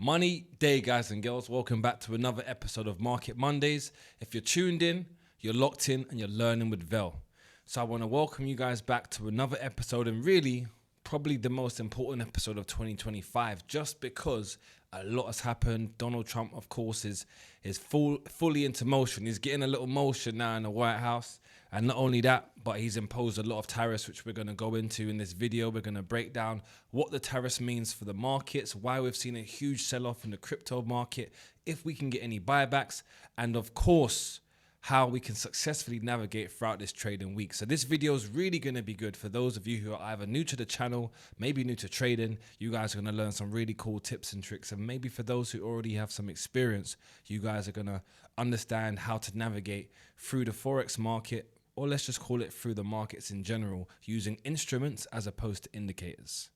Money day, guys and girls. Welcome back to another episode of Market Mondays. If you're tuned in, you're locked in and you're learning with Vel. So I want to welcome you guys back to another episode, and really probably the most important episode of 2025, just because a lot has happened. Donald Trump, of course, is fully into motion. He's getting a little motion now in the White House. And not only that, but he's imposed a lot of tariffs, which we're going to go into in this video. We're going to break down what the tariffs means for the markets, why we've seen a huge sell-off in the crypto market, if we can get any buybacks, and of course, how we can successfully navigate throughout this trading week. So this video is really going to be good for those of you who are either new to the channel, maybe new to trading. You guys are going to learn some really cool tips and tricks. And maybe for those who already have some experience, you guys are going to understand how to navigate through the Forex market, or let's just call it through the markets in general, using instruments as opposed to indicators.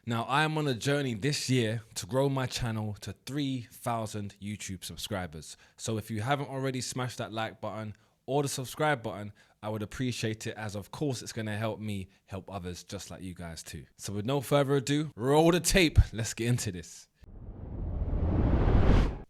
Now, I am on a journey this year to grow my channel to 3,000 YouTube subscribers. So if you haven't already smashed that like button or the subscribe button, I would appreciate it, as of course it's going to help me help others just like you guys too. So with no further ado, roll the tape. Let's get into this.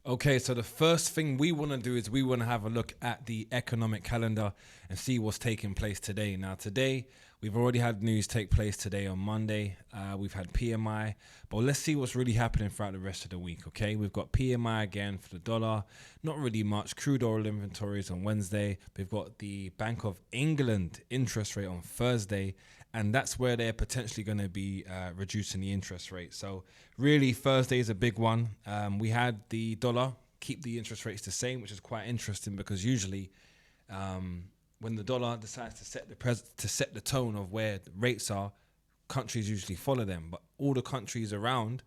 Okay, so the first thing we want to do is we want to have a look at the economic calendar and see what's taking place today. Now, today, we've already had news take place today on Monday. We've had PMI, but let's see what's really happening throughout the rest of the week, okay? We've got PMI again for the dollar, not really much. Crude oil inventories on Wednesday. We've got the Bank of England interest rate on Thursday, and that's where they're potentially going to be reducing the interest rate. So really, Thursday is a big one. We had the dollar keep the interest rates the same, which is quite interesting because usually when the dollar decides to set the tone of where the rates are, countries usually follow them. But all the countries around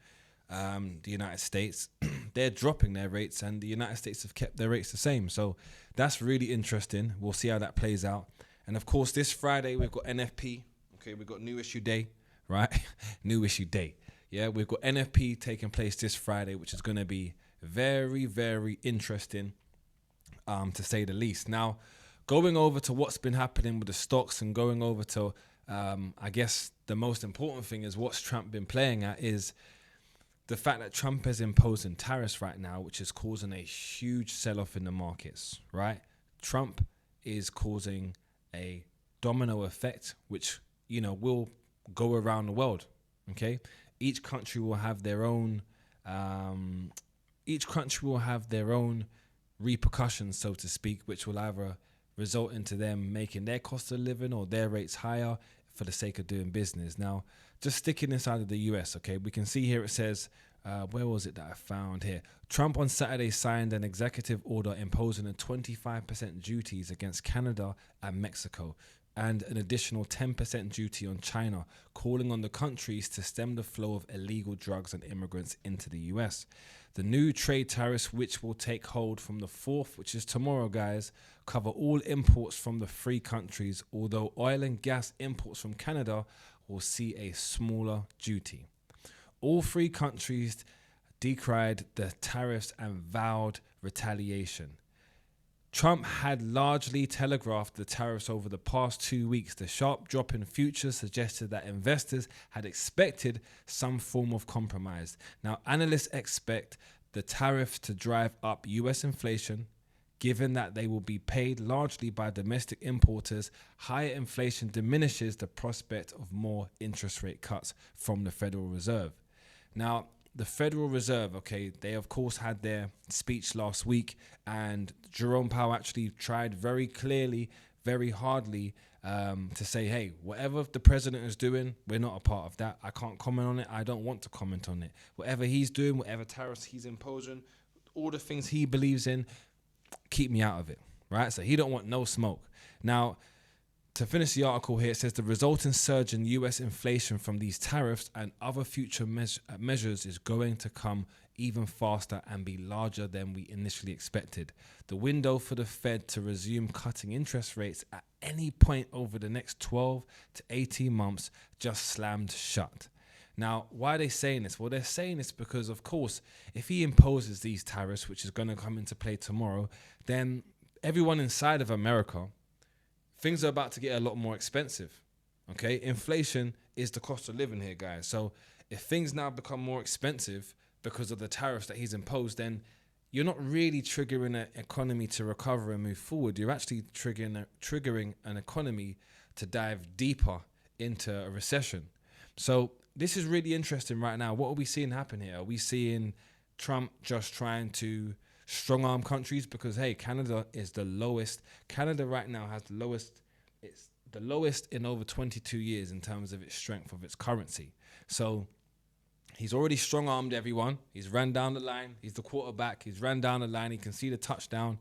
the United States, they're dropping their rates, and the United States have kept their rates the same. So that's really interesting. We'll see how that plays out. And of course, this Friday, we've got NFP. Okay, we've got new issue day, right? New issue day. Yeah, we've got NFP taking place this Friday, which is going to be very, very interesting, to say the least. Now, going over to what's been happening with the stocks and going over to, I guess, the most important thing is what's Trump been playing at is the fact that Trump is imposing tariffs right now, which is causing a huge sell-off in the markets, right? Trump is causing a domino effect, which will go around the world. Okay, each country will have their own. Each country will have their own repercussions, so to speak, which will either result into them making their cost of living or their rates higher for the sake of doing business. Now, just sticking inside of the US, okay, we can see here it says, where was it that I found here? Trump on Saturday signed an executive order imposing a 25% duties against Canada and Mexico, and an additional 10% duty on China, calling on the countries to stem the flow of illegal drugs and immigrants into the US. The new trade tariffs, which will take hold from the 4th, which is tomorrow, guys, cover all imports from the three countries, although oil and gas imports from Canada will see a smaller duty. All three countries decried the tariffs and vowed retaliation. Trump had largely telegraphed the tariffs over the past 2 weeks. The sharp drop in futures suggested that investors had expected some form of compromise. Now, analysts expect the tariffs to drive up US inflation, given that they will be paid largely by domestic importers. Higher inflation diminishes the prospect of more interest rate cuts from the Federal Reserve. Now, the Federal Reserve, okay, they of course had their speech last week, and Jerome Powell actually tried very clearly, very hardly to say, hey, whatever the president is doing, we're not a part of that. I can't comment on it. I don't want to comment on it. Whatever he's doing, whatever tariffs he's imposing, all the things he believes in, keep me out of it, right? So he don't want no smoke. Now, to finish the article here, it says the resulting surge in US inflation from these tariffs and other future measures is going to come even faster and be larger than we initially expected. The window for the Fed to resume cutting interest rates at any point over the next 12 to 18 months just slammed shut. Now, why are they saying this? Well, they're saying this because, of course, if he imposes these tariffs, which is going to come into play tomorrow, then everyone inside of America, things are about to get a lot more expensive, okay? Inflation is the cost of living here, guys. So if things now become more expensive, because of the tariffs that he's imposed, then you're not really triggering an economy to recover and move forward. You're actually triggering an economy to dive deeper into a recession. So this is really interesting right now. What are we seeing happen here? Are we seeing Trump just trying to strong arm countries? Because, hey, Canada is the lowest. Canada right now has the lowest. It's the lowest in over 22 years in terms of its strength of its currency. So he's already strong-armed everyone. He's ran down the line. He's the quarterback. He's ran down the line. He can see the touchdown.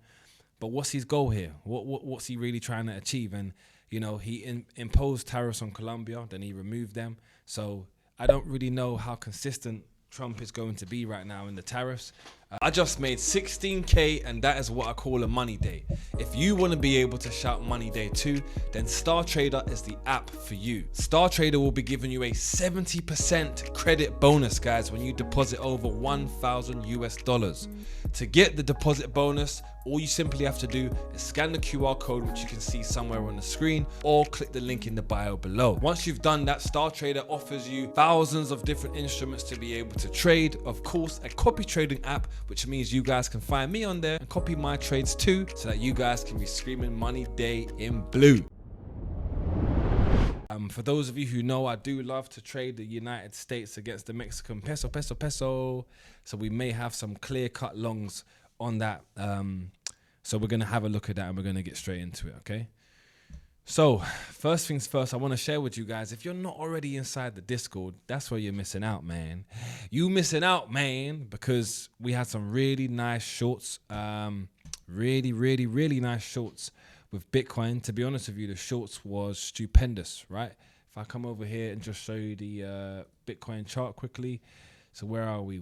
But what's his goal here? What's he really trying to achieve? And, you know, he imposed tariffs on Colombia. Then he removed them. So I don't really know how consistent Trump is going to be right now in the tariffs. I just made 16K, and that is what I call a money day. If you want to be able to shout money day too, then Star Trader is the app for you. Star Trader will be giving you a 70% credit bonus, guys, when you deposit over $1,000. To get the deposit bonus, all you simply have to do is scan the QR code, which you can see somewhere on the screen, or click the link in the bio below. Once you've done that, Star Trader offers you thousands of different instruments to be able to trade. Of course, a copy trading app, which means you guys can find me on there and copy my trades too, so that you guys can be screaming money day in blue. For those of you who know, I do love to trade the United States against the Mexican peso. So we may have some clear-cut longs on that. So we're going to have a look at that and we're going to get straight into it, okay? So first things first, I want to share with you guys, if you're not already inside the Discord, that's where you're missing out, man. You missing out, man, because we had some really nice shorts, really nice shorts with Bitcoin. To be honest with you, the shorts was stupendous, right? If I come over here and just show you the Bitcoin chart quickly. So where are we?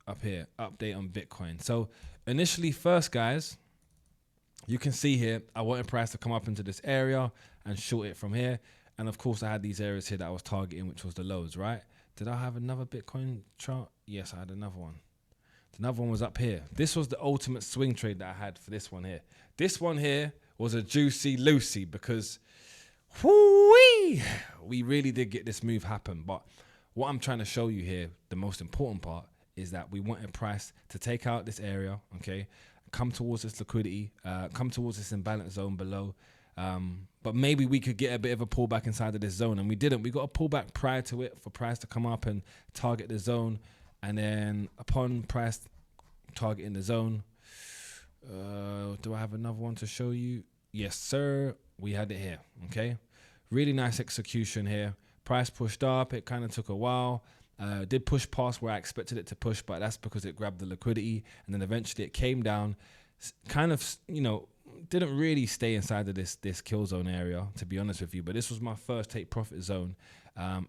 Up here, update on Bitcoin. So initially first, guys, you can see here, I wanted price to come up into this area and short it from here. And of course, I had these areas here that I was targeting, which was the lows, right? Did I have another Bitcoin chart? Yes, I had another one. Another one was up here. This was the ultimate swing trade that I had for this one here. This one here was a juicy Lucy because we really did get this move happen. But what I'm trying to show you here, the most important part, is that we wanted price to take out this area, okay, come towards this liquidity, come towards this imbalance zone below. But maybe we could get a bit of a pullback inside of this zone, and we didn't. We got a pullback prior to it for price to come up and target the zone. And then upon price targeting the zone, do I have another one to show you? Yes, sir. We had it here, okay? Really nice execution here. Price pushed up. It kind of took a while. Did push past where I expected it to push, but that's because it grabbed the liquidity. And then eventually it came down, kind of, you know, didn't really stay inside of this kill zone area, to be honest with you. But this was my first take profit zone.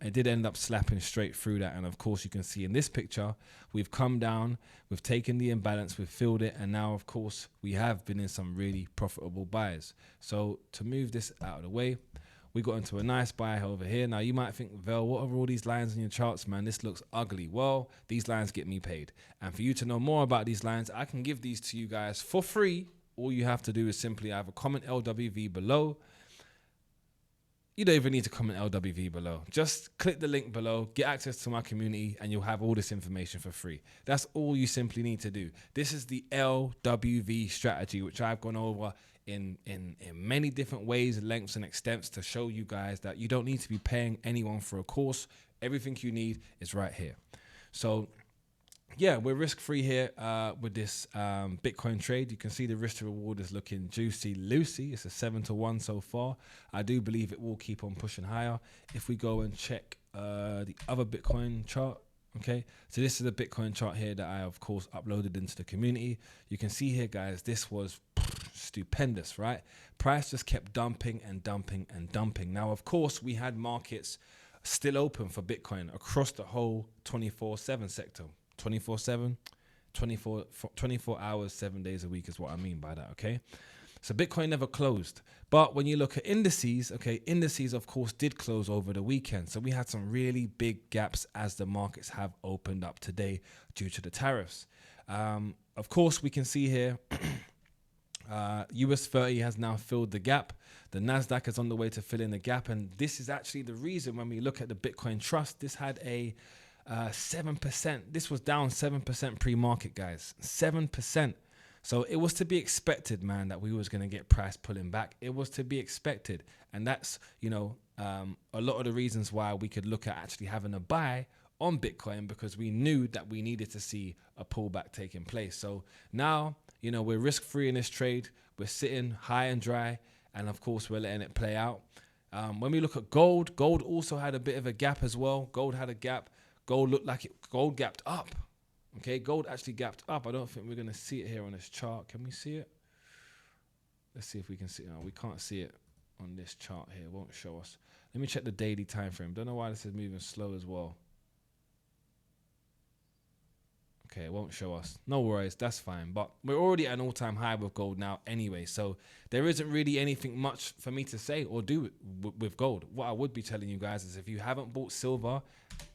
It did end up slapping straight through that. And of course, you can see in this picture, we've come down, we've taken the imbalance, we've filled it. And now, of course, we have been in some really profitable buys. So to move this out of the way, we got into a nice buy over here. Now, you might think, Vel, what are all these lines in your charts, man? This looks ugly. Well, these lines get me paid. And for you to know more about these lines, I can give these to you guys for free. All you have to do is simply either comment LWV below. You don't even need to comment LWV below. Just click the link below, get access to my community, and you'll have all this information for free. That's all you simply need to do. This is the LWV strategy, which I've gone over in many different ways, lengths, and extents to show you guys that you don't need to be paying anyone for a course. Everything you need is right here. So yeah, we're risk-free here with this Bitcoin trade. You can see the risk to reward is looking juicy Lucy. It's a 7-to-1 so far. I do believe it will keep on pushing higher. If we go and check the other Bitcoin chart, okay, so this is the Bitcoin chart here that I, of course, uploaded into the community. You can see here, guys, this was stupendous, right? Price just kept dumping and dumping and dumping. Now, of course, we had markets still open for Bitcoin across the whole 24/7 sector. 24/7, 24 hours, 7 days a week is what I mean by that, okay? So Bitcoin never closed. But when you look at indices, okay, indices, of course, did close over the weekend. So we had some really big gaps as the markets have opened up today due to the tariffs. Of course, we can see here, US 30 has now filled the gap. The NASDAQ is on the way to fill in the gap. And this is actually the reason when we look at the Bitcoin Trust, this had a 7%. This was down 7% pre-market, guys. 7%. So it was to be expected, man, that we was going to get price pulling back. It was to be expected. And that's, a lot of the reasons why we could look at actually having a buy on Bitcoin, because we knew that we needed to see a pullback taking place. So now, we're risk-free in this trade. We're sitting high and dry. And of course, we're letting it play out. When we look at gold also had a bit of a gap as well. Gold had a gap. Gold looked like gold gapped up. Okay, gold actually gapped up. I don't think we're going to see it here on this chart. Can we see it? Let's see if we can see it. No, we can't see it on this chart here. It won't show us. Let me check the daily time frame. Don't know why this is moving slow as well. Okay, it won't show us. No worries, that's fine. But we're already at an all-time high with gold now anyway. So there isn't really anything much for me to say or do with gold. What I would be telling you guys is if you haven't bought silver,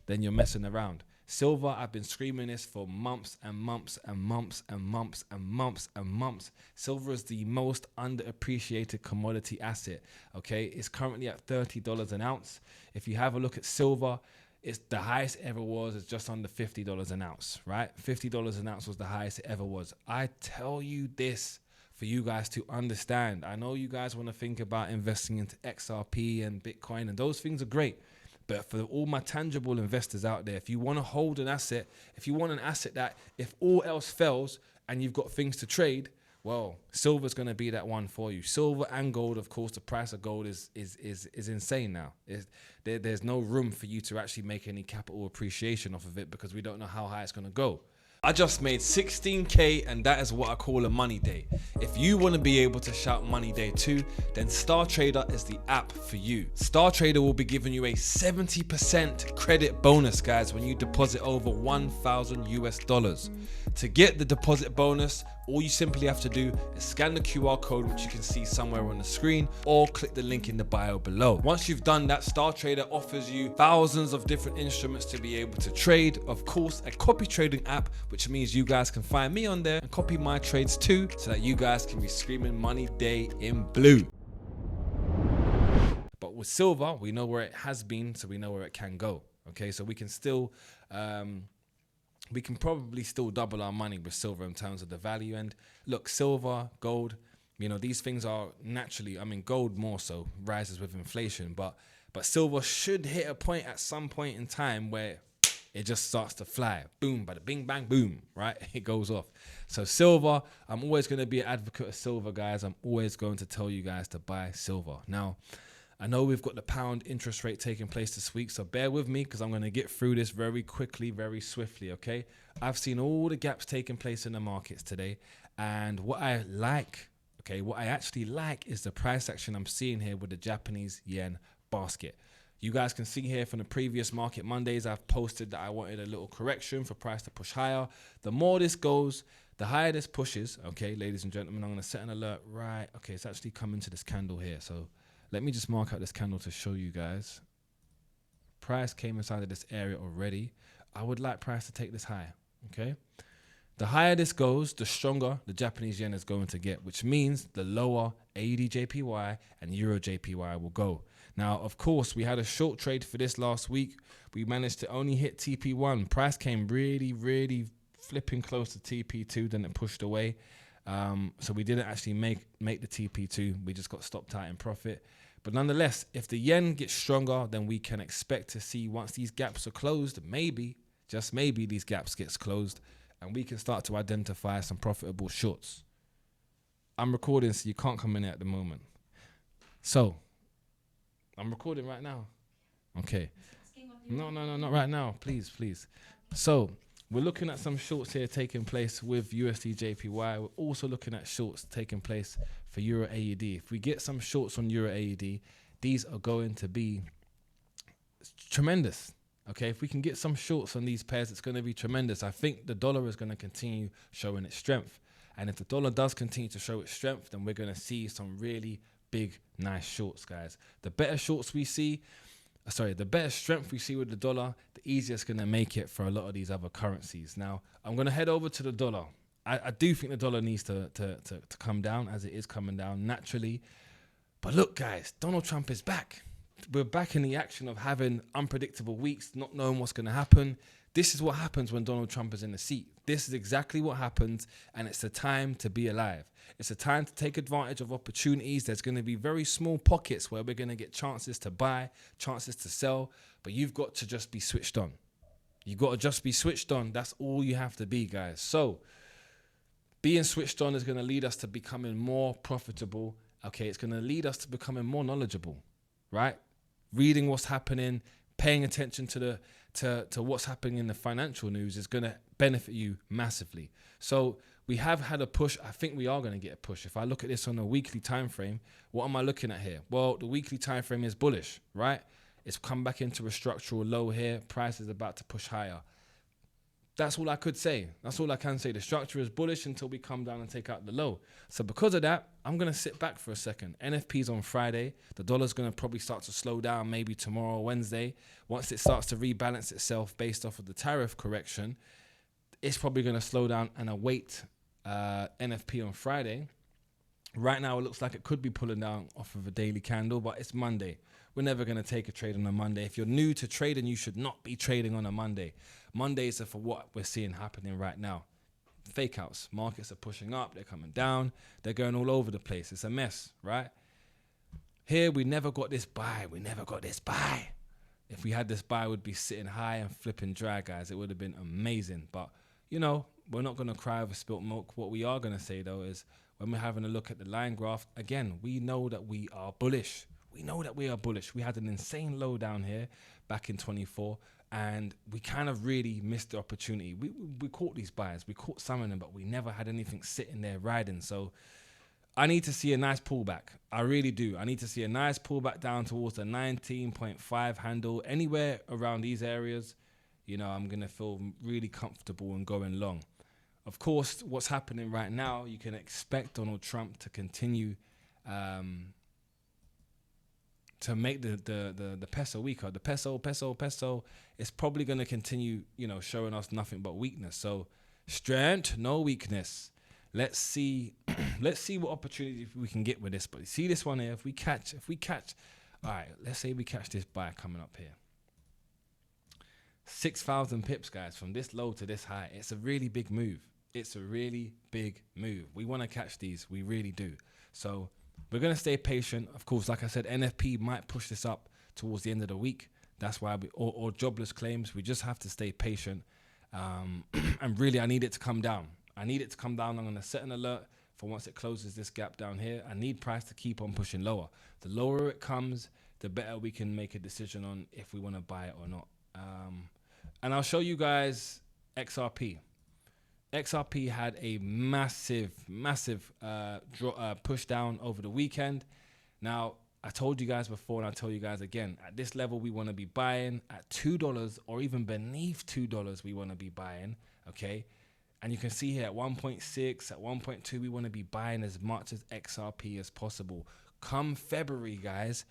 then you're messing around. Silver, I've been screaming this for months and months and months and months and months and months. Silver is the most underappreciated commodity asset, okay? It's currently at $30 an ounce. If you have a look at silver, it's the highest it ever was. It's just under $50 an ounce, right? $50 an ounce was the highest it ever was. I tell you this for you guys to understand. I know you guys want to think about investing into XRP and Bitcoin, and those things are great. But for all my tangible investors out there, if you want to hold an asset, if you want an asset that if all else fails and you've got things to trade, well, silver's going to be that one for you. Silver and gold, of course, the price of gold is insane now. There's no room for you to actually make any capital appreciation off of it because we don't know how high it's going to go. I just made 16K, and that is what I call a money day. If you want to be able to shout money day too, then Star Trader is the app for you. Star Trader will be giving you a 70% credit bonus, guys, when you deposit over $1,000 US. To get the deposit bonus, all you simply have to do is scan the QR code, which you can see somewhere on the screen, or click the link in the bio below. Once you've done that, Star Trader offers you thousands of different instruments to be able to trade. Of course, a copy trading app, which means you guys can find me on there and copy my trades too, so that you guys can be screaming money day in blue. But with silver, we know where it has been, so we know where it can go. Okay, so we can still, we can probably still double our money with silver in terms of the value. And look, silver, gold, these things are naturally, gold more so rises with inflation, but silver should hit a point at some point in time where it just starts to fly. Boom, bada bing, bang, boom, right? It goes off. So silver, I'm always going to be an advocate of silver, guys. I'm always going to tell you guys to buy silver. Now, I know we've got the pound interest rate taking place this week, so bear with me because I'm going to get through this very quickly, very swiftly, okay? I've seen all the gaps taking place in the markets today, and what I actually like is the price action I'm seeing here with the Japanese yen basket. You guys can see here from the previous Market Mondays, I've posted that I wanted a little correction for price to push higher. The more this goes, the higher this pushes, okay, ladies and gentlemen. I'm going to set an alert right. Okay, it's actually coming to this candle here, so let me just mark out this candle to show you guys. Price came inside of this area already. I would like price to take this high, okay? The higher this goes, the stronger the Japanese yen is going to get, which means the lower AUD JPY and Euro JPY will go. Now, of course, we had a short trade for this last week. We managed to only hit TP1. Price came really, really flipping close to TP2, then it pushed away. So we didn't actually make the TP2. We just got stopped out in profit. But nonetheless, if the yen gets stronger, then we can expect to see once these gaps are closed, maybe, just maybe these gaps gets closed, and we can start to identify some profitable shorts. I'm recording, so you can't come in at the moment. So, I'm recording right now. Okay. No, not right now. Please. So, we're looking at some shorts here taking place with USD JPY. We're also looking at shorts taking place for Euro AUD. If we get some shorts on Euro AUD, these are going to be tremendous. Okay, if we can get some shorts on these pairs, it's going to be tremendous. I think the dollar is going to continue showing its strength. And if the dollar does continue to show its strength, then we're going to see some really big, nice shorts, guys. The better shorts we see, the better strength we see with the dollar, the easier it's going to make it for a lot of these other currencies. Now, I'm going to head over to the dollar. I do think the dollar needs to come down, as it is coming down naturally. But look, guys, Donald Trump is back. we're back in the action of having unpredictable weeks, not knowing what's going to happen. This is what happens when Donald Trump is in the seat. This is exactly what happens, and it's the time to be alive. It's a time to take advantage of opportunities. There's going to be very small pockets where we're going to get chances to buy, chances to sell, but you've got to just be switched on. You've got to just be switched on. That's all you have to be, guys. So being switched on is going to lead us to becoming more profitable. Okay, it's going to lead us to becoming more knowledgeable, right? Reading what's happening, paying attention to what's happening in the financial news is going to benefit you massively. So we have had a push. I think we are going to get a push. If I look at this on a weekly time frame, what am I looking at here? Well, the weekly time frame is bullish, right? It's come back into a structural low here. Price is about to push higher. That's all I could say. That's all I can say. The structure is bullish until we come down and take out the low. So because of that, I'm going to sit back for a second. NFP's on Friday. The dollar's going to probably start to slow down maybe tomorrow, Wednesday. Once it starts to rebalance itself based off of the tariff correction, it's probably going to slow down and await NFP on Friday. Right now, it looks like it could be pulling down off of a daily candle, but it's Monday. We're never going to take a trade on a Monday. If you're new to trading, you should not be trading on a Monday. Mondays are for what we're seeing happening right now. Fake outs. Markets are pushing up. They're coming down. They're going all over the place. It's a mess, right? Here, we never got this buy. We never got this buy. If we had this buy, we'd be sitting high and flipping dry, guys. It would have been amazing. But, you know, we're not going to cry over spilt milk. What we are going to say, though, is when we're having a look at the line graph, again, we know that we are bullish. We know that we are bullish. We had an insane low down here back in 24, and we kind of really missed the opportunity. We caught these buys. We caught some of them, but we never had anything sitting there riding. So I need to see a nice pullback. I really do. I need to see a nice pullback down towards the 19.5 handle. Anywhere around these areas, you know, I'm going to feel really comfortable and going long. Of course, what's happening right now, you can expect Donald Trump to continue to make the peso weaker. The peso is probably going to continue, you know, showing us nothing but weakness. So strength, no weakness. Let's see what opportunity we can get with this. But you see this one here, if we catch, all right, let's say we catch this buy coming up here. 6,000 pips, guys, from this low to this high. It's a really big move. It's a really big move. We want to catch these. We really do. So we're going to stay patient. Of course, like I said, NFP might push this up towards the end of the week. That's why or jobless claims. We just have to stay patient. And really, I need it to come down. I'm going to set an alert for once it closes this gap down here. I need price to keep on pushing lower. The lower it comes, the better we can make a decision on if we want to buy it or not. And I'll show you guys XRP. XRP had a massive push down over the weekend. Now, I told you guys before, and I'll tell you guys again, at this level, we want to be buying at $2 or even beneath $2, we want to be buying, okay? And you can see here at 1.6, at 1.2, we want to be buying as much as XRP as possible. Come February, guys,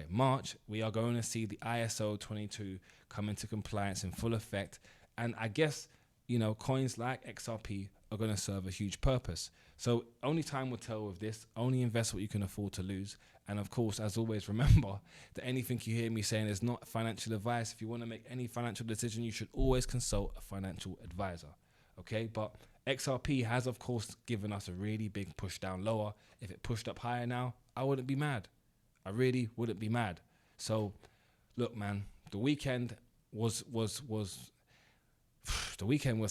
March, we are going to see the ISO 22 come into compliance in full effect. And I guess, you know, coins like XRP are going to serve a huge purpose. So only time will tell with this. Only invest what you can afford to lose. And of course, as always, remember that anything you hear me saying is not financial advice. If you want to make any financial decision, you should always consult a financial advisor. Okay, but XRP has, of course, given us a really big push down lower. If it pushed up higher now, I wouldn't be mad. I really wouldn't be mad. So, look, man, the weekend was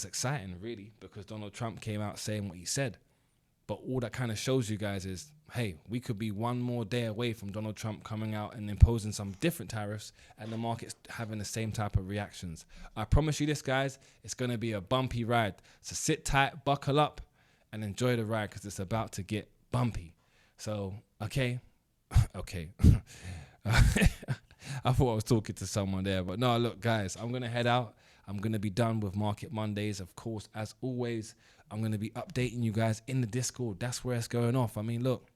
exciting, really, because Donald Trump came out saying what he said. But all that kind of shows you guys is, hey, we could be one more day away from Donald Trump coming out and imposing some different tariffs and the market's having the same type of reactions. I promise you this, guys, it's going to be a bumpy ride. So sit tight, buckle up, and enjoy the ride because it's about to get bumpy. So, okay. I thought I was talking to someone there, but no, look, guys, I'm going to head out. I'm going to be done with Market Mondays. Of course, as always, I'm going to be updating you guys in the Discord. That's where it's going off. I mean, look,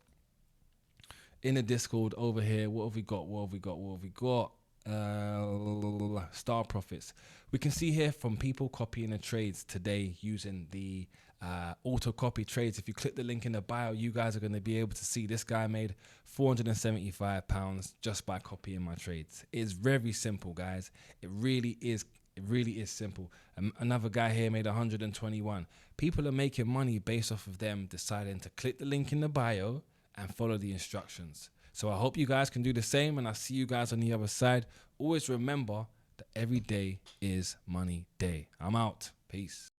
in the Discord over here, what have we got? Star profits. We can see here from people copying the trades today using the auto copy trades. If you click the link in the bio, you guys are going to be able to see this guy made £475 just by copying my trades. It's very simple, guys. It really is simple. Another guy here made 121. People are making money based off of them deciding to click the link in the bio and follow the instructions. So I hope you guys can do the same, and I'll see you guys on the other side. Always remember that every day is money day. I'm out. Peace.